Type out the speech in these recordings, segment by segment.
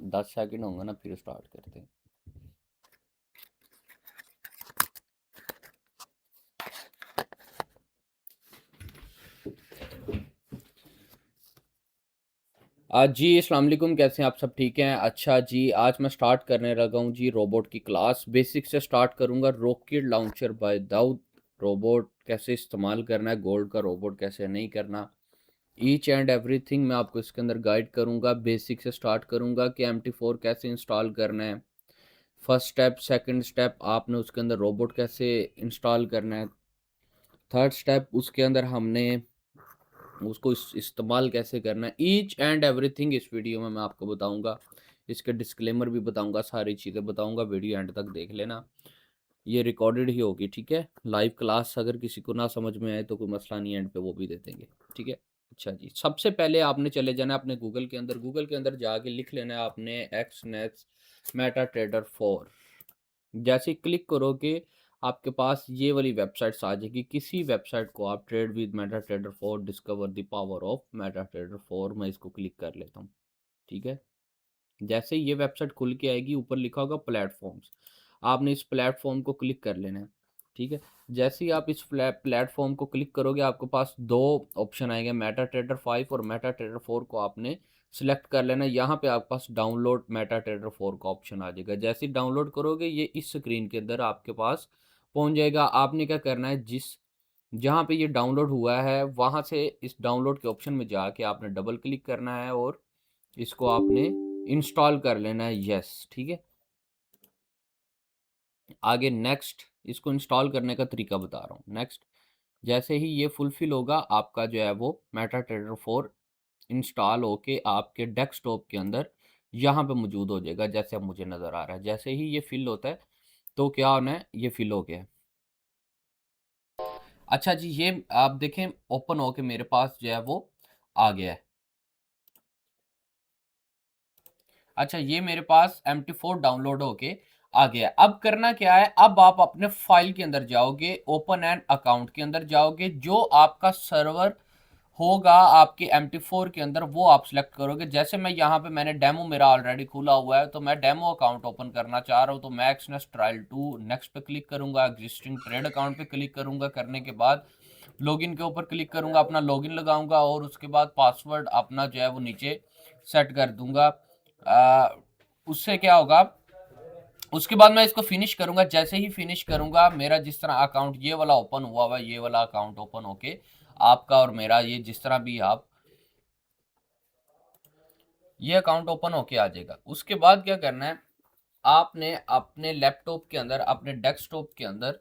10 second होंगे ना फिर स्टार्ट करते हैं। जी अस्सलाम वालेकुम, कैसे हैं आप सब? ठीक हैं? अच्छा जी, आज मैं स्टार्ट करने लगा हूँ जी रोबोट की क्लास। बेसिक से स्टार्ट करूँगा। Rocket launcher by Dawood. Robot कैसे इस्तेमाल करना है, गोल्ड का रोबोट कैसे नहीं करना, ईच एंड एवरीथिंग मैं आपको इसके अंदर गाइड करूँगा। बेसिक से स्टार्ट करूँगा कि MT4 कैसे इंस्टॉल करना है। फर्स्ट स्टेप, सेकंड स्टेप आपने उसके अंदर रोबोट कैसे इंस्टॉल करना है। थर्ड स्टेप उसके अंदर हमने उसको इस्तेमाल कैसे करना है। ईच एंड एवरीथिंग इस वीडियो में मैं आपको बताऊंगा। इसके डिस्क्लेमर भी बताऊंगा, सारी चीज़ें बताऊंगा। वीडियो एंड तक देख लेना। ये रिकॉर्डेड ही होगी, ठीक है। लाइव क्लास अगर किसी को ना समझ में आए तो कोई मसला नहीं, एंड पे वो भी दे देंगे, ठीक है। अच्छा जी, सबसे पहले आपने चले जाना है अपने गूगल के अंदर। गूगल के अंदर जाके लिख लेना है आपने एक्सनेस मेटा ट्रेडर 4। जैसे ही क्लिक करोगे आपके पास ये वाली वेबसाइट्स आ जाएगी। किसी वेबसाइट को आप trade with Meta trader 4 discover the power of Meta trader 4, मैं इसको क्लिक कर लेता हूँ, ठीक है। जैसे ही ये वेबसाइट खुल के आएगी, ऊपर लिखा होगा प्लेटफॉर्म्स, आपने इस प्लेटफॉर्म को क्लिक कर लेना है, ठीक है। जैसे ही आप इस प्लेटफॉर्म को क्लिक करोगे आपके पास दो ऑप्शन आएंगे, मेटा ट्रेडर 5 और मेटा ट्रेडर 4 को आपने सिलेक्ट कर लेना है। यहाँ पे आपके पास डाउनलोड मेटा ट्रेडर 4 का ऑप्शन आ जाएगा। जैसे ही डाउनलोड करोगे ये इस स्क्रीन के अंदर आपके पास पहुँच जाएगा। आपने क्या करना है, जहाँ पे ये डाउनलोड हुआ है वहाँ से इस डाउनलोड के ऑप्शन में जाके आपने डबल क्लिक करना है और इसको आपने इंस्टॉल कर लेना है, यस, ठीक है। आगे नेक्स्ट, इसको इंस्टॉल करने का तरीका बता रहा हूँ। नेक्स्ट, जैसे ही ये फुलफिल होगा आपका जो है वो मेटा ट्रेडर 4 इंस्टॉल होके आपके डेस्कटॉप के अंदर यहाँ पे मौजूद हो जाएगा, जैसे अब मुझे नज़र आ रहा है। जैसे ही ये फिल होता है तो क्या होना है, ये फिल हो गया है। अच्छा जी, ये आप देखें ओपन होके मेरे पास जो है वो आ गया है। अच्छा, ये मेरे पास MT4 डाउनलोड होके आ गया है। अब करना क्या है, अब आप अपने फाइल के अंदर जाओगे, ओपन एंड अकाउंट के अंदर जाओगे। जो आपका सर्वर होगा आपके MT4 के अंदर वो आप सिलेक्ट करोगे। जैसे मैं यहाँ पे मैंने डेमो मेरा ऑलरेडी खुला हुआ है तो मैं डेमो अकाउंट ओपन करना चाह रहा हूँ, तो मैं एक्सनेस ट्रायल 2 नेक्स्ट पे क्लिक करूंगा। एग्जिस्टिंग ट्रेड अकाउंट पे क्लिक करूंगा। करने के बाद लॉगिन के ऊपर क्लिक करूंगा, अपना लॉगिन लगाऊंगा और उसके बाद पासवर्ड अपना जो है वो नीचे सेट कर दूंगा। उससे क्या होगा, उसके बाद मैं इसको फिनिश करूंगा। जैसे ही फिनिश करूंगा मेरा जिस तरह अकाउंट ये वाला ओपन हुआ हुआ, ये वाला अकाउंट ओपन होके आपका और मेरा ये जिस तरह भी आप ये अकाउंट ओपन होके आ जाएगा। उसके बाद क्या करना है, आपने अपने लैपटॉप के अंदर, अपने डेस्कटॉप के अंदर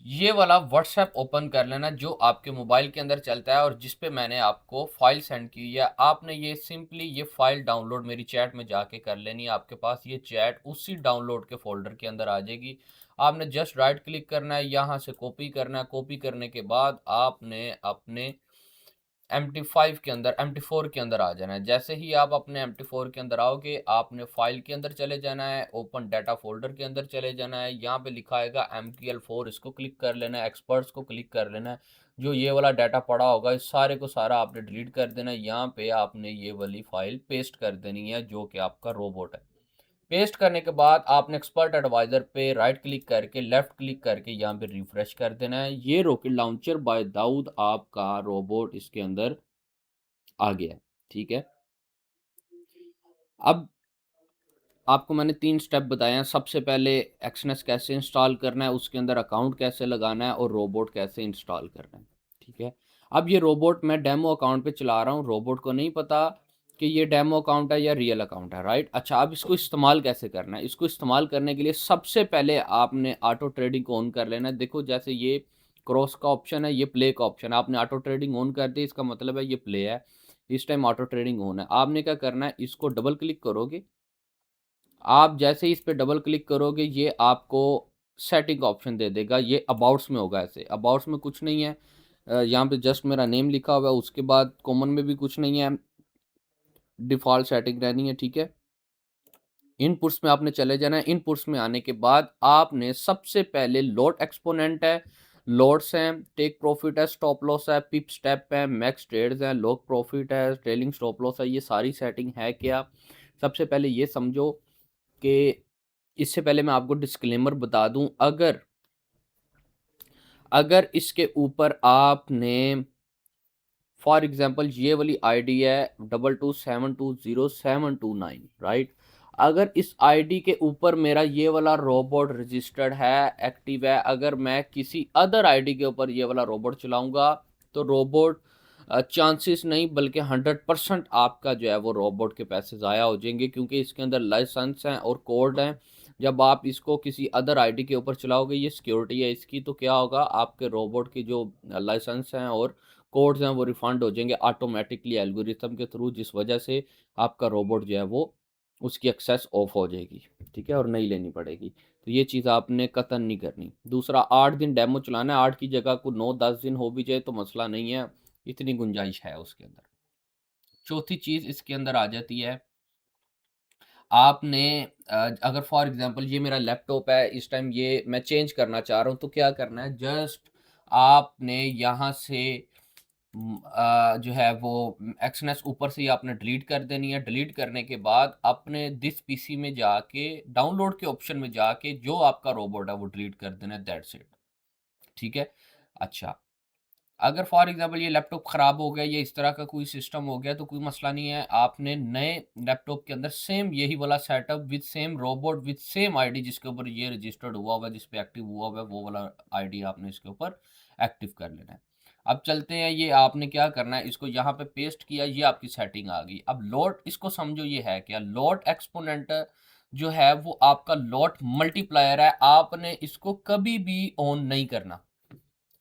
ये वाला व्हाट्सएप ओपन कर लेना जो आपके मोबाइल के अंदर चलता है और जिस पे मैंने आपको फाइल सेंड की है। आपने ये सिंपली ये फाइल डाउनलोड मेरी चैट में जाके कर लेनी है। आपके पास ये चैट उसी डाउनलोड के फोल्डर के अंदर आ जाएगी। आपने जस्ट राइट क्लिक करना है, यहाँ से कॉपी करना है। कॉपी करने के बाद आपने अपने MT5 के अंदर, MT4 के अंदर आ जाना है। जैसे ही आप अपने MT4 के अंदर आओगे आपने फाइल के अंदर चले जाना है, ओपन डाटा फोल्डर के अंदर चले जाना है। यहाँ पे लिखा आएगा MTL4, इसको क्लिक कर लेना है। एक्सपर्ट्स को क्लिक कर लेना है। जो ये वाला डाटा पड़ा होगा इस सारे को सारा आपने डिलीट कर देना है। यहाँ पे आपने ये वाली फाइल पेस्ट कर देनी है जो कि आपका रोबोट है। पेस्ट करने के बाद आपने एक्सपर्ट एडवाइजर पे राइट क्लिक करके लेफ्ट क्लिक करके यहाँ पे रिफ्रेश कर देना है। ये रॉकेट लॉन्चर बाय दाऊद आपका रोबोट इसके अंदर आ गया, ठीक है। अब आपको मैंने 3 स्टेप बताए हैं। सबसे पहले एक्सनेस कैसे इंस्टॉल करना है, उसके अंदर अकाउंट कैसे लगाना है और रोबोट कैसे इंस्टॉल करना है, ठीक है। अब ये रोबोट मैं डेमो अकाउंट पे चला रहा हूँ। रोबोट को नहीं पता कि ये डेमो अकाउंट है या रियल अकाउंट है, राइट। अच्छा, अब इसको इस्तेमाल कैसे करना है। इसको इस्तेमाल करने के लिए सबसे पहले आपने ऑटो ट्रेडिंग को ऑन कर लेना है। देखो जैसे ये क्रॉस का ऑप्शन है, ये प्ले का ऑप्शन है। आपने ऑटो ट्रेडिंग ऑन कर दी, इसका मतलब है ये प्ले है। इस टाइम ऑटो ट्रेडिंग ऑन है। आपने क्या करना है, इसको डबल क्लिक करोगे। आप जैसे ही इस पे डबल क्लिक करोगे ये आपको सेटिंग का ऑप्शन दे देगा। ये अबाउट्स में होगा। ऐसे अबाउट्स में कुछ नहीं है। यहाँ पे जस्ट मेरा नेम लिखा हुआ है। उसके बाद कॉमन में भी कुछ नहीं है, डिफ़ॉल्ट सेटिंग रहनी है, ठीक है। इनपुट्स में आपने चले जाना है। इनपुट्स में आने के बाद आपने सबसे पहले लोड एक्सपोनेंट है, लॉट्स हैं, टेक प्रॉफिट है, स्टॉप लॉस है, पिप स्टेप है, मैक्स ट्रेड्स हैं, लॉक प्रॉफिट है, ट्रेलिंग स्टॉप लॉस है, ये सारी सेटिंग है क्या? सबसे पहले ये समझो कि इससे पहले मैं आपको डिस्क्लेमर बता दूं, अगर अगर इसके ऊपर आपने फॉर एग्जांपल ये वाली आईडी है 22720729, राइट? अगर इस आईडी के ऊपर मेरा ये वाला रोबोट रजिस्टर्ड है, एक्टिव है, अगर मैं किसी अदर आईडी के ऊपर ये वाला रोबोट चलाऊंगा तो रोबोट चांसेस नहीं बल्कि 100% आपका जो है वो रोबोट के पैसे ज़ाया हो जाएंगे, क्योंकि इसके अंदर लाइसेंस हैं और कोड हैं। जब आप इसको किसी अदर आईडी के ऊपर चलाओगे, ये सिक्योरिटी है इसकी, तो क्या होगा, आपके रोबोट की जो लाइसेंस हैं और कोड्स हैं वो रिफंड हो जाएंगे ऑटोमेटिकली एल्गोरिथम के थ्रू, जिस वजह से आपका रोबोट जो है वो उसकी एक्सेस ऑफ हो जाएगी, ठीक है, और नहीं लेनी पड़ेगी। तो ये चीज़ आपने कतई नहीं करनी। दूसरा, 8 दिन डेमो चलाना है, 8 की जगह को 9-10 दिन हो भी जाए तो मसला नहीं है, इतनी गुंजाइश है उसके अंदर। चौथी चीज़ इसके अंदर आ जाती है, आपने अगर फॉर एग्जांपल ये मेरा लैपटॉप है, इस टाइम ये मैं चेंज करना चाह रहा हूँ, तो क्या करना है, जस्ट आपने यहाँ से जो है वो एक्सनेस ऊपर से ही आपने डिलीट कर देनी है। डिलीट करने के बाद अपने दिस पीसी में जाके डाउनलोड के ऑप्शन में जाके जो आपका रोबोट है वो डिलीट कर देना है, दैट्स इट, ठीक है। अच्छा, अगर फॉर एग्जांपल ये लैपटॉप ख़राब हो गया या इस तरह का कोई सिस्टम हो गया तो कोई मसला नहीं है, आपने नए लैपटॉप के अंदर सेम यही वाला setup with same robot with same ID जिसके ऊपर ये रजिस्टर्ड हुआ हुआ है, जिस पे एक्टिव हुआ हुआ है, वो वाला आईडी आपने इसके ऊपर एक्टिव कर लेना है। अब चलते हैं, ये आपने क्या करना है, इसको यहाँ पे पेस्ट किया, ये आपकी सेटिंग आ गई। अब लॉट, इसको समझो ये है क्या, लॉट एक्सपोनेंट जो है वो आपका लॉट मल्टीप्लायर है, आपने इसको कभी भी ऑन नहीं करना,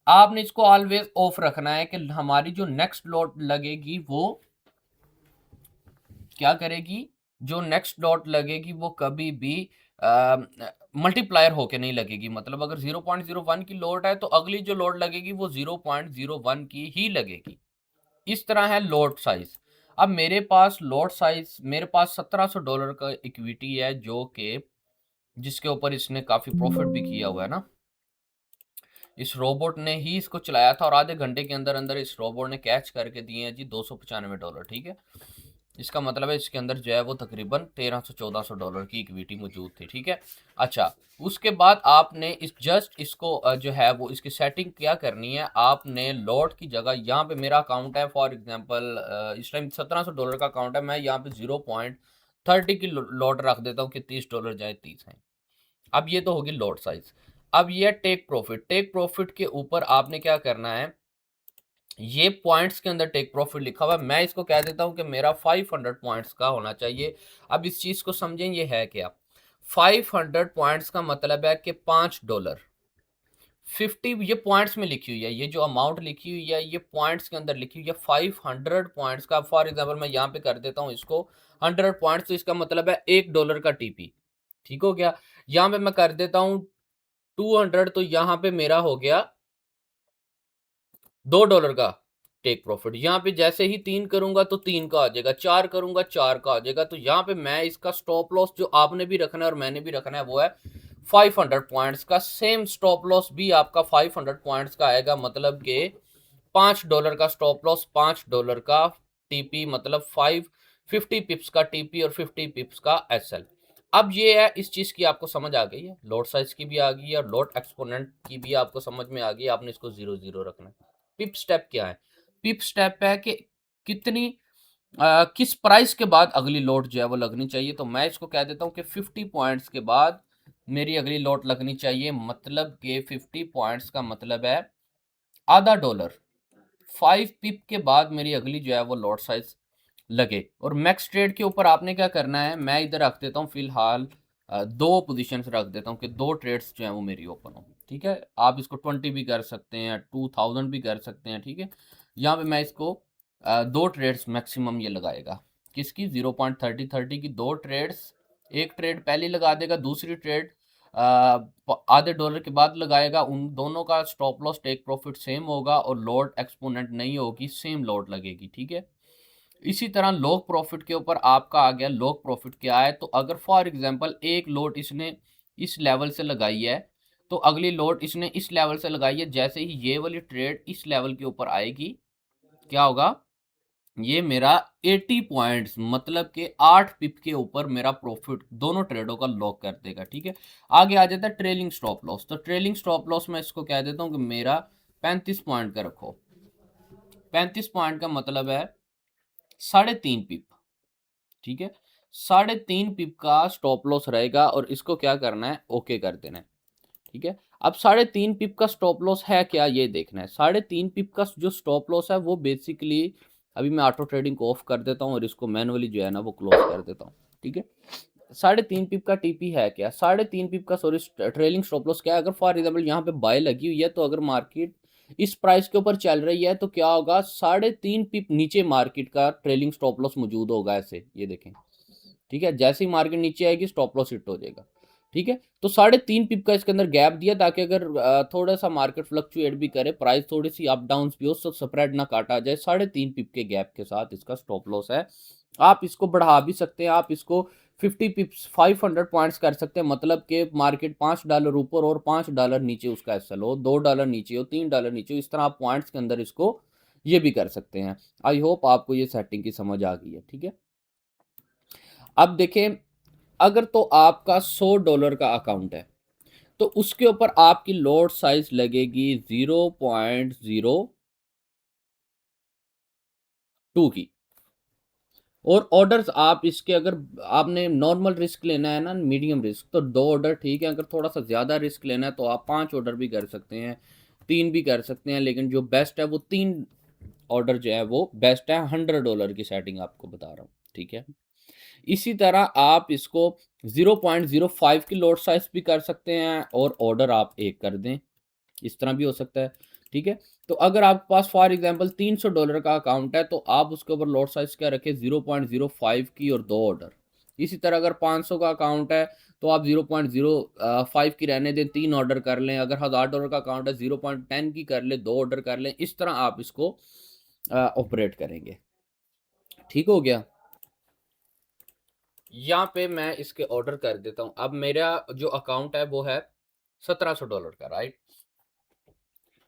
आपने इसको ऑलवेज ऑफ रखना है कि हमारी जो नेक्स्ट लॉट लगेगी वो क्या करेगी, जो नेक्स्ट लॉट लगेगी वो कभी भी मल्टीप्लायर होके नहीं लगेगी। मतलब अगर 0.01 की लोड है तो अगली जो लोड लगेगी वो 0.01 की ही लगेगी। इस तरह है लोड साइज। अब मेरे पास लोड साइज, मेरे पास $1700 का इक्विटी है, जो कि जिसके ऊपर इसने काफी प्रॉफिट भी किया हुआ है ना। इस रोबोट ने ही इसको चलाया था और आधे घंटे के अंदर अंदर इस रोबोट ने कैच करके दिए हैं जी $295, ठीक है। इसका मतलब है इसके अंदर जो है वो तकरीबन $1300-1400 की इक्विटी मौजूद थी, ठीक है। अच्छा, उसके बाद आपने इस जस्ट इसको जो है वो इसकी सेटिंग क्या करनी है, आपने लॉट की जगह, यहाँ पे मेरा अकाउंट है फॉर एग्जांपल इस टाइम $1700 का अकाउंट है, मैं यहाँ पे 0.30 की लॉट रख देता हूँ कि $30 जाए 30 है। अब ये तो होगी लॉट साइज। अब ये टेक प्रॉफिट, टेक प्रॉफिट के ऊपर आपने क्या करना है, ये पॉइंट्स के अंदर टेक प्रॉफिट लिखा हुआ है, मैं इसको कह देता हूं कि मेरा 500 पॉइंट्स का होना चाहिए। अब इस चीज को समझें, ये है क्या, 500 पॉइंट्स का मतलब है कि $5, 50 ये पॉइंट्स में लिखी हुई है, ये जो अमाउंट लिखी हुई है ये पॉइंट्स के अंदर लिखी हुई है। 500 पॉइंट्स का, फॉर एग्जांपल मैं यहाँ पे कर देता हूँ इसको 100 पॉइंट्स, तो इसका मतलब है $1 का टीपी, ठीक हो गया। यहाँ पे मैं कर देता हूँ 200, तो यहाँ पे मेरा हो गया $2 का टेक प्रॉफिट। यहाँ पे जैसे ही 3 करूंगा तो 3 का आ जाएगा, 4 करूंगा 4 का आ जाएगा। तो यहाँ पे मैं इसका स्टॉप लॉस जो आपने भी रखना है और मैंने भी रखना है वो है 500 पॉइंट्स का। सेम स्टॉप लॉस भी आपका 500 पॉइंट्स का आएगा, मतलब कि $5 का स्टॉप लॉस, $5 का टीपी, मतलब 50 पिप्स का टीपी और 50 पिप्स का एसएल। अब ये है, इस चीज की आपको समझ आ गई है, लोड साइज की भी आ गई है और लोड एक्सपोनेंट की भी आपको समझ में आ गई। आपने इसको 0 0 रखना है। पिप स्टेप क्या है, पिप स्टेप है कि कितनी किस प्राइस के बाद अगली लोड जो है वो लगनी चाहिए। तो मैं इसको कह देता हूँ कि 50 पॉइंट्स के बाद मेरी अगली लोड लगनी चाहिए, मतलब कि 50 पॉइंट्स का मतलब है आधा डॉलर। 5 पिप के बाद मेरी अगली जो है वो लॉट साइज लगे। और मैक्स ट्रेड के ऊपर आपने क्या करना है, मैं इधर रख देता हूँ फिलहाल 2 पोजीशंस रख देता हूँ कि 2 ट्रेड्स जो है वो मेरी ओपन हो, ठीक है। आप इसको 20 भी कर सकते हैं, 2000 भी कर सकते हैं, ठीक है। यहाँ पे मैं इसको 2 ट्रेड्स मैक्सिमम ये लगाएगा, किसकी, 0.30 की 2 ट्रेड्स। एक ट्रेड पहले लगा देगा, दूसरी ट्रेड आधे डॉलर के बाद लगाएगा। उन दोनों का stop loss take profit same होगा और लोड एक्सपोनेंट नहीं होगी, सेम लोड लगेगी, ठीक है। इसी तरह लॉग प्रॉफिट के ऊपर आपका आ गया, लॉग प्रॉफिट क्या है, तो अगर फॉर एग्जांपल एक लोड इसने इस लेवल से लगाई है तो अगली लोड इसने इस लेवल से लगाई है, जैसे ही ये वाली ट्रेड इस लेवल के ऊपर आएगी, क्या होगा, ये मेरा 80 पॉइंट्स मतलब कि 8 पिप के ऊपर मेरा प्रॉफिट दोनों ट्रेडों का लॉक कर देगा। ठीक है, आगे आ जाता है ट्रेलिंग स्टॉप लॉस। तो ट्रेलिंग स्टॉप लॉस मैं इसको कह देता हूं कि मेरा 35 पॉइंट का रखो। 35 पॉइंट का मतलब है 3.5 पिप। ठीक है, 3.5 पिप का स्टॉप लॉस रहेगा और इसको क्या करना है, ओके कर देना है। ठीक है, अब 3.5 पिप का स्टॉप लॉस है क्या, ये देखना है। 3.5 पिप का जो स्टॉप लॉस है वो बेसिकली, अभी मैं ऑटो ट्रेडिंग को ऑफ कर देता हूँ और इसको मैनुअली जो है ना वो क्लोज कर देता हूँ। ठीक है, 3.5 पिप का टीपी है क्या, 3.5 पिप का सॉरी ट्रेलिंग स्टॉप लॉस क्या है। अगर फॉर एग्जाम्पल यहाँ पे बाय लगी हुई है, तो अगर मार्केट इस प्राइस के ऊपर चल रही है तो क्या होगा, 3.5 पिप नीचे मार्केट का ट्रेलिंग स्टॉप लॉस मौजूद होगा, ऐसे ये देखें। ठीक है, जैसे ही मार्केट नीचे आएगी स्टॉप लॉस हिट हो जाएगा। ठीक है, तो 3.5 पिप का इसके अंदर गैप दिया, ताकि अगर थोड़ा सा मार्केट फ्लक्चुएट भी करे, प्राइस थोड़ी सी अप डाउन भी हो, सब स्प्रेड ना काटा जाए। 3.5 पिप के गैप के साथ इसका स्टॉप लॉस है। आप इसको बढ़ा भी सकते हैं, आप इसको 50 पिप्स 500 पॉइंट्स कर सकते हैं, मतलब कि मार्केट $5 ऊपर और $5 नीचे उसका एसएल हो, $2 नीचे हो, $3 नीचे हो, इस तरह आप पॉइंट्स के अंदर इसको ये भी कर सकते हैं। आई होप आपको ये सेटिंग की समझ आ गई है। ठीक है, अब देखें, अगर तो आपका $100 का अकाउंट है, तो उसके ऊपर आपकी लॉट साइज लगेगी 0.02 की। और ऑर्डर्स आप इसके, अगर आपने नॉर्मल रिस्क लेना है ना, मीडियम रिस्क, तो 2 ऑर्डर ठीक है। अगर थोड़ा सा ज़्यादा रिस्क लेना है तो आप 5 ऑर्डर भी कर सकते हैं, 3 भी कर सकते हैं, लेकिन जो बेस्ट है वो 3 ऑर्डर जो है वो बेस्ट है। $100 की सेटिंग आपको बता रहा हूँ। ठीक है, इसी तरह आप इसको 0.05 की लॉट साइज भी कर सकते हैं और ऑर्डर आप एक कर दें, इस तरह भी हो सकता है। ठीक है, तो अगर आपके पास फॉर एग्जांपल $300 का अकाउंट है, तो आप उसके ऊपर लॉट साइज क्या रखें, 0.05 की और 2 ऑर्डर। इसी तरह अगर 500 का अकाउंट है, तो आप 0.05 की रहने दें, 3 ऑर्डर कर लें। अगर $1000 का अकाउंट है, 0.10 की कर ले, 2 ऑर्डर कर लें। इस तरह आप इसको ऑपरेट करेंगे। ठीक हो गया, यहाँ पे मैं इसके ऑर्डर कर देता हूँ। अब मेरा जो अकाउंट है वो है $1700 का, राइट।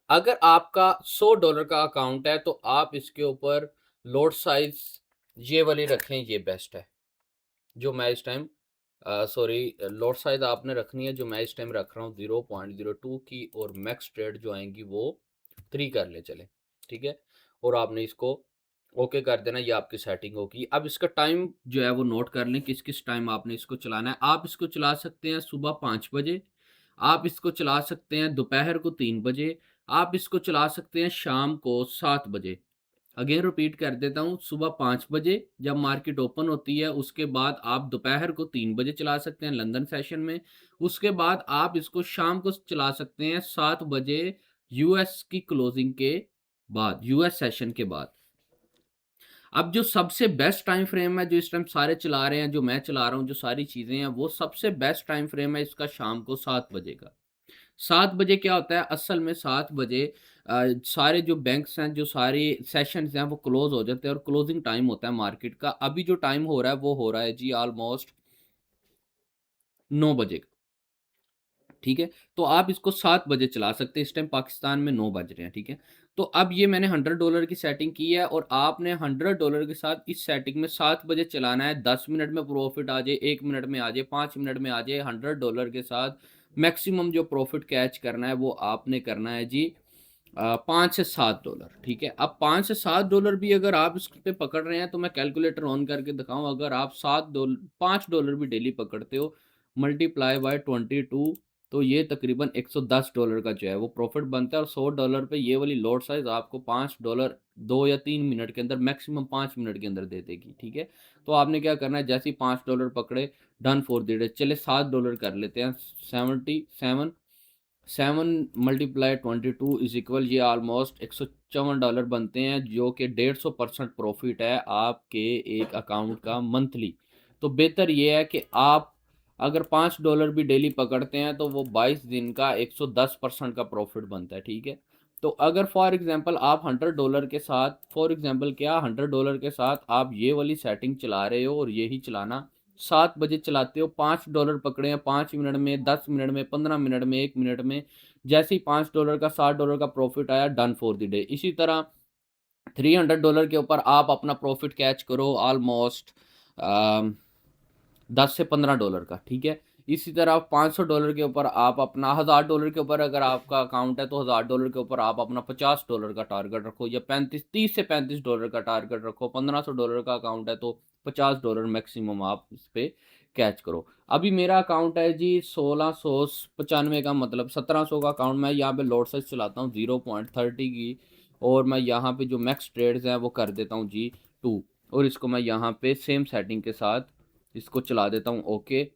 अगर आपका $100 का अकाउंट है, तो आप इसके ऊपर लॉट साइज ये वाली रखें, ये बेस्ट है। जो मैं इस टाइम सॉरी, लॉट साइज आपने रखनी है जो मैं इस टाइम रख रहा हूँ 0.02 की, और मैक्स ट्रेड जो आएंगी वो 3 कर ले चले। ठीक है, और आपने इसको ओके कर देना, ये आपकी सेटिंग होगी। अब इसका टाइम जो है वो नोट कर लें, किस किस टाइम आपने इसको चलाना है। आप इसको चला सकते हैं सुबह 5 बजे, आप इसको चला सकते हैं दोपहर को 3 बजे, आप इसको चला सकते हैं शाम को 7 बजे। अगेन रिपीट कर देता हूँ, सुबह 5 बजे जब मार्केट ओपन होती है, उसके बाद आप दोपहर को 3 बजे चला सकते हैं लंदन सेशन में। उसके बाद आप इसको शाम को चला सकते हैं 7 बजे, यूएस की क्लोजिंग के बाद, यूएस सेशन के बाद। अब जो सबसे बेस्ट टाइम फ्रेम है, जो इस टाइम सारे चला रहे हैं, जो मैं चला रहा हूँ, जो सारी चीज़ें हैं, वो सबसे बेस्ट टाइम फ्रेम है इसका शाम को 7 बजे का। 7 बजे क्या होता है, असल में 7 बजे सारे जो बैंक्स हैं, जो सारे सेशंस हैं, वो क्लोज हो जाते हैं और क्लोजिंग टाइम होता है मार्केट का। अभी जो टाइम हो रहा है वो हो रहा है जी ऑलमोस्ट 9 बजे का। ठीक है, तो आप इसको 7 बजे चला सकते हैं, इस टाइम पाकिस्तान में 9 बज रहे हैं। ठीक है, तो अब ये मैंने $100 की सेटिंग की है, और आपने $100 के साथ इस सेटिंग में 7 बजे चलाना है। 10 मिनट में प्रॉफिट आ जाए, 1 मिनट में आ जाए, 5 मिनट में आ जाए, $100 के साथ मैक्सिमम जो प्रॉफिट कैच करना है वो आपने करना है जी 5 से 7 डॉलर। ठीक है, अब $5 से 7 भी अगर आप इस पे पकड़ रहे हैं, तो मैं कैलकुलेटर ऑन करके दिखाऊं, अगर आप $7 $5 भी डेली पकड़ते हो, मल्टीप्लाई बाय 22, तो ये तकरीबन $110 का जो है वो प्रॉफिट बनता है। और $100 पे ये वाली लॉट साइज आपको $5 2 या 3 मिनट के अंदर, मैक्सिमम 5 मिनट के अंदर दे देगी। ठीक है, तो आपने क्या करना है, जैसे ही $5 पकड़े, डन फॉर द डे। चले $7 कर लेते हैं, 77 7 मल्टीप्लाई 22 इज इक्वल, ये ऑलमोस्ट $154 बनते हैं, जो कि 150% प्रॉफिट है आपके एक अकाउंट का मंथली। तो बेहतर ये है कि आप अगर $5 भी डेली पकड़ते हैं, तो वो 22 दिन का 110% का प्रॉफिट बनता है। ठीक है, तो अगर फॉर एग्जांपल आप $100 के साथ, फॉर एग्जांपल क्या $100 के साथ आप ये वाली सेटिंग चला रहे हो, और यही चलाना 7 बजे चलाते हो, $5 पकड़े हैं 5 मिनट में, 10 मिनट में, 15 मिनट में, 1 मिनट में, जैसे ही $5 का $60 का प्रॉफ़िट आया, डन फॉर द डे। इसी तरह $300 के ऊपर आप अपना प्रॉफ़िट कैच करो ऑलमोस्ट अ 10 से $15 का, ठीक है? इसी तरह $500 के ऊपर आप अपना $1000 के ऊपर अगर आपका अकाउंट है, तो $1000 के ऊपर आप अपना $50 का टारगेट रखो या 35 30 से $35 का टारगेट रखो। $1500 का अकाउंट है, तो $50 मैक्सिमम आप इस पे कैच करो। अभी मेरा अकाउंट है जी 1695 का, मतलब 1700 का अकाउंट। मैं यहाँ पे लॉट साइज़ चलाता हूँ 0.30 की, और मैं यहाँ पे जो मैक्स ट्रेड्स हैं वो कर देता हूँ जी 2, और इसको मैं यहाँ पे सेम सेटिंग के साथ इसको चला देता हूँ, ओके।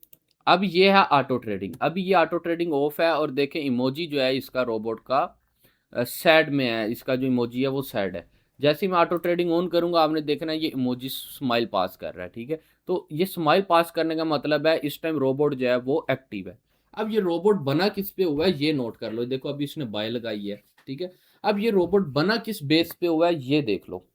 अब ये है ऑटो ट्रेडिंग। अभी ये ऑटो ट्रेडिंग ऑफ है, और देखें इमोजी जो है इसका रोबोट का सैड में है, इसका जो इमोजी है वो सैड है। जैसे ही मैं ऑटो ट्रेडिंग ऑन करूँगा, आपने देखना है ये इमोजी स्माइल पास कर रहा है, ठीक है। तो ये स्माइल पास करने का मतलब है इस टाइम रोबोट जो है वो एक्टिव है। अब ये रोबोट बना किस पे हुआ है ये नोट कर लो। देखो अभी इसने बाय लगाई है, ठीक है। अब ये रोबोट बना किस बेस पे हुआ है ये देख लो।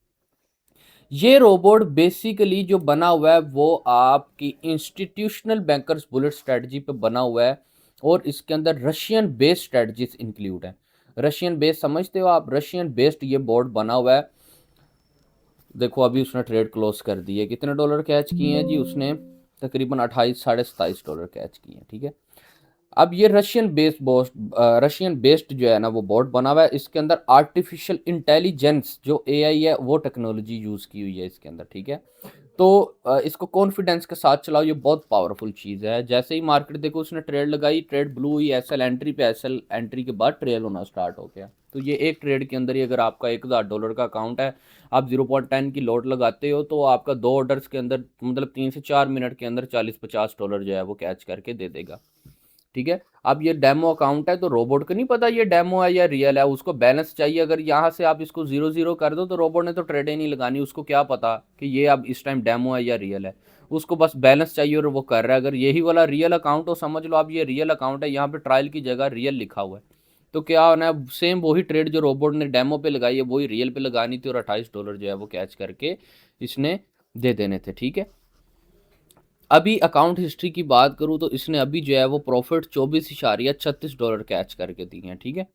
ये रोबोट बेसिकली जो बना हुआ है वो आपकी इंस्टीट्यूशनल बैंकर्स बुलेट स्ट्रेटजी पे बना हुआ है, और इसके अंदर रशियन बेस्ड स्ट्रेटजीज इंक्लूड हैं। रशियन बेस्ड समझते हो आप? रशियन बेस्ड ये बोर्ड बना हुआ है। देखो अभी उसने ट्रेड क्लोज कर दी है। कितने डॉलर कैच किए हैं जी उसने? तकरीबन 28 साढ़े 27 डॉलर कैच किए हैं, ठीक है। अब ये रशियन बेस्ड जो है ना वो बोर्ड बना हुआ है। इसके अंदर आर्टिफिशियल इंटेलिजेंस जो एआई है वो टेक्नोलॉजी यूज़ की हुई है इसके अंदर, ठीक है। तो इसको कॉन्फिडेंस के साथ चलाओ, ये बहुत पावरफुल चीज़ है। जैसे ही मार्केट देखो उसने ट्रेड लगाई, ट्रेड ब्लू हुई, एसएल एंट्री पे, एसएल एंट्री के बाद ट्रेल होना स्टार्ट हो गया। तो ये एक ट्रेड के अंदर ही अगर आपका $1000 का अकाउंट है, आप 0.10 की लॉट लगाते हो, तो आपका 2 ऑर्डर्स के अंदर मतलब 3 से 4 मिनट के अंदर $40-50 जो है वो कैच करके दे देगा, ठीक है। अब ये डेमो अकाउंट है, तो रोबोट को नहीं पता ये डेमो है या रियल है। उसको बैलेंस चाहिए। अगर यहाँ से आप इसको 0-0 कर दो, तो रोबोट ने तो ट्रेड ही नहीं लगानी। उसको क्या पता कि ये अब इस टाइम डेमो है या रियल है। उसको बस बैलेंस चाहिए और वो कर रहा है। अगर यही वाला रियल अकाउंट हो, समझ लो आप ये रियल अकाउंट है, यहाँ पे ट्रायल की जगह रियल लिखा हुआ है, तो क्या होना है, सेम वही ट्रेड जो रोबोट ने डेमो पे लगाई है वही रियल पे लगानी थी, और $28 जो है वो कैच करके इसने दे देने थे, ठीक है। अभी अकाउंट हिस्ट्री की बात करूँ, तो इसने अभी जो है वो प्रॉफिट $24.36 कैच करके दिए हैं, ठीक है।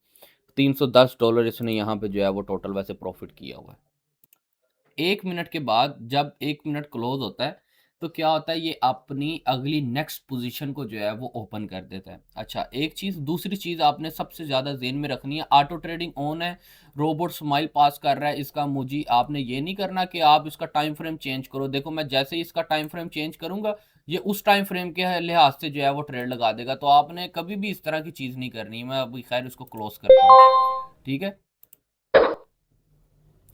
$310 इसने यहाँ पे जो है वो टोटल वैसे प्रॉफिट किया हुआ है। 1 मिनट के बाद जब 1 मिनट क्लोज होता है, तो क्या होता है, ये अपनी अगली नेक्स्ट पोजीशन को जो है वो ओपन कर देता है। अच्छा, एक चीज़, दूसरी चीज़ आपने सबसे ज़्यादा ज़हन में रखनी है, ऑटो ट्रेडिंग ऑन है, रोबोट स्माइल पास कर रहा है, इसका मुझे आपने ये नहीं करना कि आप इसका टाइम फ्रेम चेंज करो। देखो मैं जैसे ही इसका टाइम फ्रेम चेंज करूँगा, ये उस टाइम फ्रेम के लिहाज से जो है वो ट्रेड लगा देगा। तो आपने कभी भी इस तरह की चीज़ नहीं करनी। मैं अभी खैर इसको क्लोज करता हूँ, ठीक है।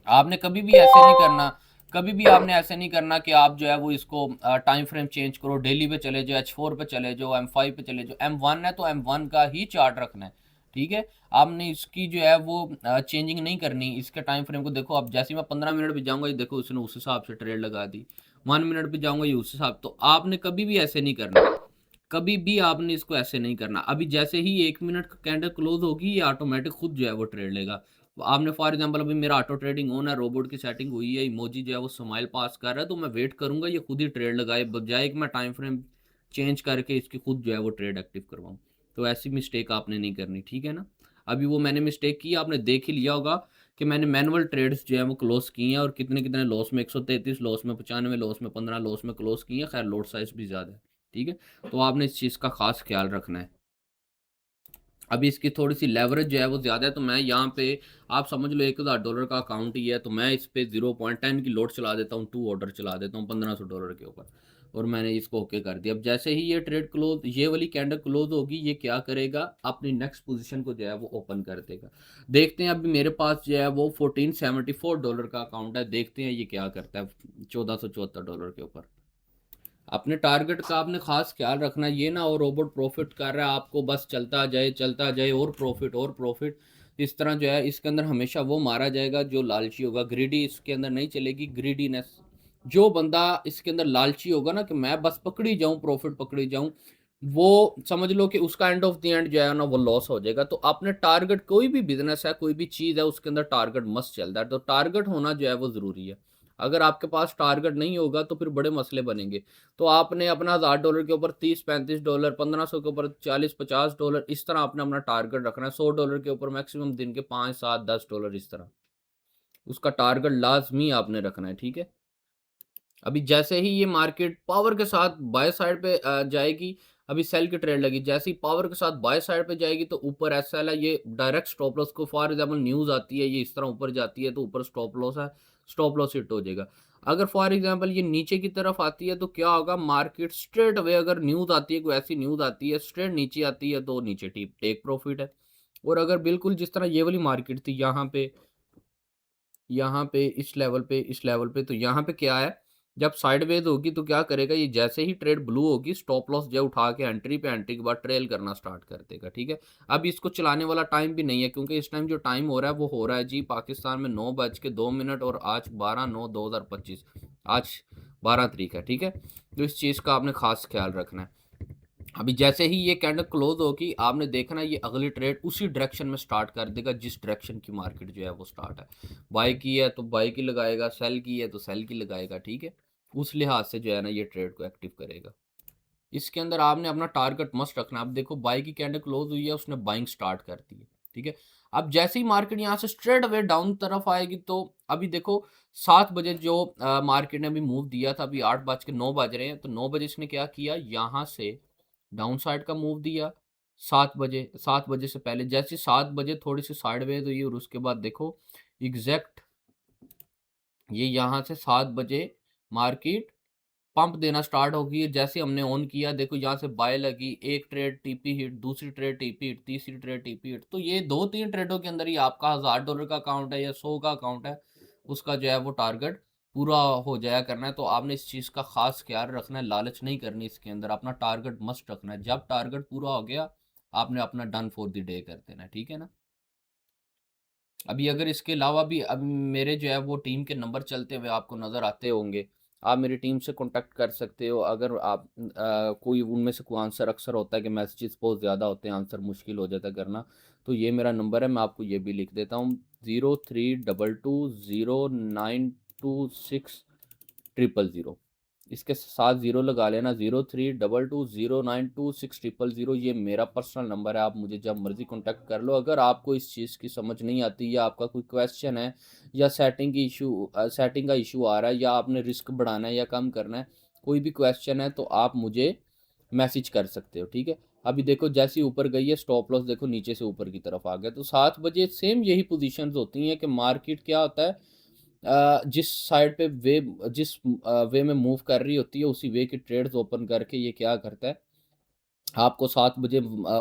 आपने कभी भी ऐसे नहीं करना। कभी भी आपने ऐसे नहीं करना कि आप जो है वो इसको टाइम फ्रेम चेंज करो, डेली पे चले जाओ, H4 पे चले जाओ, M5 पे चले जाओ। M1 है तो M1 का ही चार्ट रखना है, ठीक है। आपने इसकी जो है वो चेंजिंग नहीं करनी इसके टाइम फ्रेम को। देखो अब जैसे ही मैं 15 मिनट पे जाऊंगा, ये देखो उसने उस हिसाब से ट्रेड लगा दी। 1 मिनट पे जाऊंगा, ये उस हिसाब। तो आपने कभी भी ऐसे नहीं करना। कभी भी आपने इसको ऐसे नहीं करना। अभी जैसे ही 1 मिनट का कैंडल क्लोज होगी, ये ऑटोमेटिक खुद जो है वो ट्रेड लेगा। तो आपने फॉर एग्जांपल अभी मेरा ऑटो ट्रेडिंग ऑन है, रोबोट की सेटिंग हुई है, इमोजी जो है वो स्माइल पास कर रहा है, तो मैं वेट करूंगा ये खुद ही ट्रेड लगाए, बजाय कि मैं टाइम फ्रेम चेंज करके इसकी खुद जो है वो ट्रेड एक्टिव करवाऊँ। तो ऐसी मिस्टेक आपने नहीं करनी, ठीक है ना। अभी वो मैंने मिस्टेक की, आपने देख ही लिया होगा कि मैंने मैनुअल ट्रेड्स जो है वो क्लोज किए हैं, और कितने कितने लॉस में, 133 लॉस में, 95 लॉस में, 15 लॉस में क्लोज किए हैं। खैर लोड साइज भी ज़्यादा है, ठीक है। तो आपने इस चीज़ का खास ख्याल रखना है। अभी इसकी थोड़ी सी लेवरेज जो है वो ज़्यादा है, तो मैं यहाँ पे, आप समझ लो $1000 का अकाउंट ही है, तो मैं इस पे 0.10 की लोड चला देता हूँ, 2 ऑर्डर चला देता हूँ $1500 के ऊपर, और मैंने इसको ओके कर दिया। अब जैसे ही ये ट्रेड क्लोज, ये वाली कैंडल क्लोज होगी, ये क्या करेगा, अपनी नेक्स्ट पोजीशन को जो है वो ओपन कर देगा। देखते हैं, अभी मेरे पास जो है वो $1474 का अकाउंट है। देखते हैं ये क्या करता है $1474 के ऊपर। अपने टारगेट का आपने खास ख्याल रखना, ये ना हो रोबोट प्रॉफिट कर रहा है, आपको बस चलता जाए और प्रॉफिट और प्रॉफिट। इस तरह जो है इसके अंदर हमेशा वो मारा जाएगा जो लालची होगा। ग्रीडी इसके अंदर नहीं चलेगी, ग्रीडीनेस। जो बंदा इसके अंदर लालची होगा ना कि मैं बस पकड़ी जाऊं, प्रॉफिट पकड़ी जाऊं, वो समझ लो कि उसका एंड ऑफ द एंड जो है ना वो लॉस हो जाएगा। तो आपने टारगेट, कोई भी बिजनेस है, कोई भी चीज़ है, उसके अंदर टारगेट मस्ट चलता है। तो टारगेट होना जो है वो ज़रूरी है। अगर आपके पास टारगेट नहीं होगा तो फिर बड़े मसले बनेंगे। तो आपने अपना $1000 के ऊपर $30-35, 1500 के ऊपर $40-50, इस तरह आपने अपना टारगेट रखना है। $100 के ऊपर मैक्सिमम दिन के 5, 7, $10 इस तरह। उसका टारगेट लाज़मी आपने रखना है, ठीक है? अभी जैसे ही ये मार्केट पावर के साथ बाय साइड पे जाएगी, अभी सेल की ट्रेड लगी, जैसे ही पावर के साथ बाय साइड पे जाएगी तो ऊपर एसएल है, ये डायरेक्ट स्टॉप लॉस को फॉर एग्जांपल न्यूज़ आती है, ये इस तरह ऊपर जाती है तो ऊपर स्टॉप लॉस है, स्टॉप लॉस हिट हो जाएगा। अगर फॉर एग्जांपल ये नीचे की तरफ आती है तो क्या होगा, मार्केट स्ट्रेट अवे अगर न्यूज़ आती है, कोई ऐसी न्यूज़ आती है, स्ट्रेट नीचे आती है तो नीचे टी टेक प्रॉफिट है। और अगर बिल्कुल जिस तरह ये वाली मार्केट थी इस लेवल पे, तो यहाँ पे क्या है, जब साइडवेज़ होगी तो क्या करेगा, ये जैसे ही ट्रेड ब्लू होगी, स्टॉप लॉस जो उठा के एंट्री के बाद ट्रेल करना स्टार्ट कर देगा, ठीक है? अब इसको चलाने वाला टाइम भी नहीं है, क्योंकि इस टाइम जो टाइम हो रहा है वो हो रहा है जी पाकिस्तान में 9:02 और आज 12/9/2025, आज 12 तारीख है, ठीक है? तो इस चीज़ का आपने ख़ास ख़्याल रखना है। अभी जैसे ही ये कैंडल क्लोज होगी, आपने देखना ये अगली ट्रेड उसी डायरेक्शन में स्टार्ट कर देगा जिस डायरेक्शन की मार्केट जो है वो स्टार्ट है। बाय की है तो बाय की लगाएगा, सेल की है तो सेल की लगाएगा, ठीक है? उस लिहाज से जो है ना ये ट्रेड को एक्टिव करेगा। इसके अंदर आपने अपना टारगेट मस्ट रखना है। अब देखो बाय की कैंडल क्लोज हुई है, उसने बाइंग स्टार्ट कर दी है, ठीक है? अब जैसे ही मार्केट यहाँ से स्ट्रेट अवे डाउन तरफ आएगी तो अभी देखो 7 बजे जो मार्केट ने अभी मूव दिया था, अभी 8:09 बज रहे हैं, तो 9 बजे इसने क्या किया, यहाँ से डाउन साइड का मूव दिया 7 बजे से पहले। जैसे 7 बजे थोड़ी-सी साइडवेज़ हुई और उसके बाद देखो एग्ज़ैक्ट ये यहाँ से 7 बजे मार्केट पंप देना स्टार्ट हो गई है। जैसे हमने ऑन किया देखो यहाँ से बाय लगी, एक ट्रेड टीपी हिट, दूसरी ट्रेड टीपी हिट, तीसरी ट्रेड टीपी हिट। तो ये 2-3 ट्रेडों के अंदर ही आपका $1000 का अकाउंट है या 100 का अकाउंट है, उसका जो है वो टारगेट पूरा हो जाया करना है। तो आपने इस चीज़ का ख़ास ख़्याल रखना है, लालच नहीं करनी इसके अंदर, अपना टारगेट मस्ट रखना है। जब टारगेट पूरा हो गया, आपने अपना डन फॉर द डे कर देना है, ठीक है ना? अभी अगर इसके अलावा भी अब मेरे जो है वो टीम के नंबर चलते हुए आपको नज़र आते होंगे। आप मेरी टीम से कॉन्टैक्ट कर सकते हो। अगर आप कोई उनमें से कोई आंसर अक्सर होता है कि मैसेजेस बहुत ज़्यादा होते हैं, आंसर मुश्किल हो जाता है करना, तो ये मेरा नंबर है, मैं आपको ये भी लिख देता हूँ 0322092600। इसके साथ ज़ीरो लगा लेना, 0322092600। ये मेरा पर्सनल नंबर है, आप मुझे जब मर्ज़ी कॉन्टैक्ट कर लो। अगर आपको इस चीज़ की समझ नहीं आती या आपका कोई क्वेश्चन है या सेटिंग का इशू आ रहा है या आपने रिस्क बढ़ाना है या कम करना है, कोई भी क्वेश्चन है तो आप मुझे मैसेज कर सकते हो, ठीक है? अभी देखो जैसे ही ऊपर गई है, स्टॉप लॉस देखो नीचे से ऊपर की तरफ आ गया। तो 7 बजे सेम यही पोज़ीशंस होती हैं कि मार्केट क्या होता है, जिस साइड पे वे में मूव कर रही होती है, उसी वे की ट्रेड्स ओपन करके ये क्या करता है, आपको 7 बजे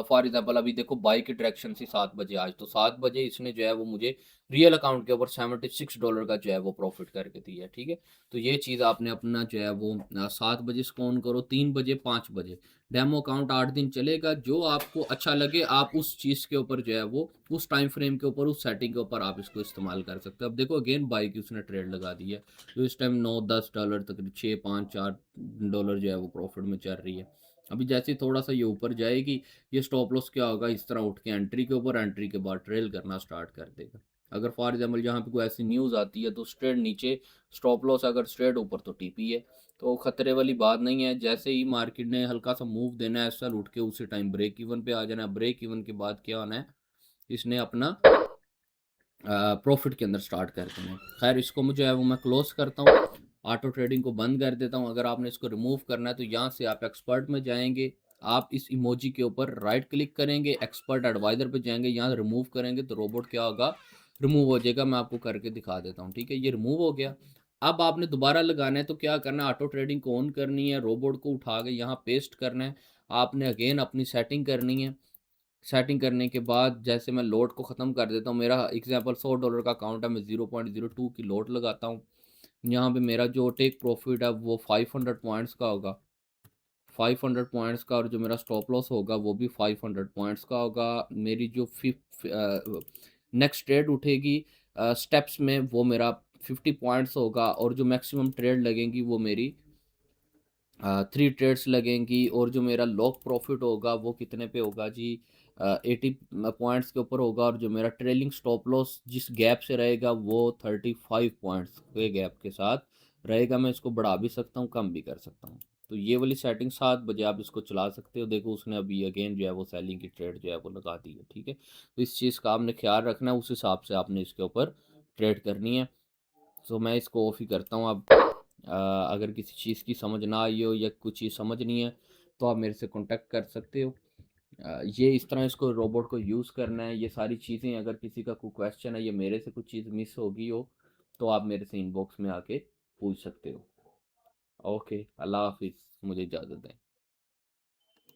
फॉर एग्ज़ाम्पल अभी देखो बाय की डायरेक्शन थी 7 बजे आज, तो 7 बजे इसने जो है वो मुझे रियल अकाउंट के ऊपर $76 का जो है वो प्रॉफ़िट करके दिया है, ठीक है? तो ये चीज़ आपने अपना जो है वो 7 बजे से ऑन करो, 3 बजे, 5 बजे। डेमो अकाउंट 8 दिन चलेगा, जो आपको अच्छा लगे आप उस चीज़ के ऊपर जो है वो, उस टाइम फ्रेम के ऊपर, उस सेटिंग के ऊपर आप इसको इस्तेमाल कर सकते हो। अब देखो अगेन बाय की उसने ट्रेड लगा दी है, तो इस टाइम $9-10 तक 6, 5, $4 जो है वो प्रॉफ़िट में चल रही है। अभी जैसे ही थोड़ा-सा ये ऊपर जाएगी, ये स्टॉप लॉस क्या होगा, इस तरह उठ के एंट्री के ऊपर, एंट्री के बाद ट्रेल करना स्टार्ट कर देगा। अगर फॉर एग्ज़ाम्पल यहाँ पे कोई ऐसी न्यूज़ आती है तो स्ट्रेट नीचे स्टॉप लॉस, अगर स्ट्रेट ऊपर तो टीपी है, तो खतरे वाली बात नहीं है। जैसे ही मार्केट ने हल्का-सा मूव देना है, एसएल उठ के उसी टाइम ब्रेक इवन पे आ जाना है। ब्रेक इवन के बाद क्या होना है, इसने अपना प्रॉफ़िट के अंदर स्टार्ट करते हैं। ख़ैर इसको मुझे है वो मैं क्लोज़ करता हूँ, ऑटो ट्रेडिंग को बंद कर देता हूँ। अगर आपने इसको रिमूव करना है तो यहाँ से आप एक्सपर्ट में जाएँगे, आप इस इमोजी के ऊपर राइट क्लिक करेंगे, एक्सपर्ट एडवाइज़र पे जाएँगे, यहाँ रिमूव करेंगे तो रोबोट क्या होगा, रिमूव हो जाएगा। मैं आपको करके दिखा देता हूँ, ठीक है? ये रिमूव हो गया। अब आपने दोबारा लगाना है तो क्या करना है, ऑटो ट्रेडिंग को ऑन करनी है, रोबोट को उठा के यहाँ पेस्ट करना है। आपने अगेन अपनी सेटिंग करनी है। सेटिंग करने के बाद जैसे मैं लोड को ख़त्म कर देता हूँ, मेरा एग्ज़ाम्पल $100 का अकाउंट है, मैं 0.02 की लोड लगाता हूँ। यहाँ पे मेरा जो टेक प्रॉफ़िट है वो 500 पॉइंट्स का होगा, 500 पॉइंट्स का, और जो मेरा स्टॉप लॉस होगा वो भी 500 पॉइंट्स का होगा। मेरी जो नेक्स्ट ट्रेड उठेगी स्टेप्स में, वो मेरा 50 पॉइंट्स होगा, और जो मैक्सिमम ट्रेड लगेंगी वो मेरी 3 ट्रेड्स लगेंगी, और जो मेरा लॉक प्रॉफ़िट होगा वो कितने पे होगा जी, 80 पॉइंट्स के ऊपर होगा, और जो मेरा ट्रेलिंग स्टॉप लॉस जिस गैप से रहेगा वो 35 पॉइंट्स के गैप के साथ रहेगा। मैं इसको बढ़ा भी सकता हूँ, कम भी कर सकता हूँ। तो ये वाली सेटिंग 7 बजे आप इसको चला सकते हो। देखो उसने अभी अगेन जो है वो सेलिंग की ट्रेड जो है वो लगा दी है, ठीक है। तो इस चीज़ का आपने ख्याल रखना है, उस हिसाब से आपने इसके ऊपर ट्रेड करनी है। सो मैं इसको ऑफ ही करता हूँ अब। अगर किसी चीज़ की समझ ना आई हो या कुछ चीज़ समझनी है तो आप मेरे से कांटेक्ट कर सकते हो। ये इस तरह इसको रोबोट को यूज़ करना है, ये सारी चीज़ें। अगर किसी का कोई क्वेश्चन है या मेरे से कुछ चीज़ मिस हो गई हो तो आप मेरे से इनबॉक्स में आके पूछ सकते हो। ओके, अल्लाह हाफिज़, मुझे इजाज़त दें।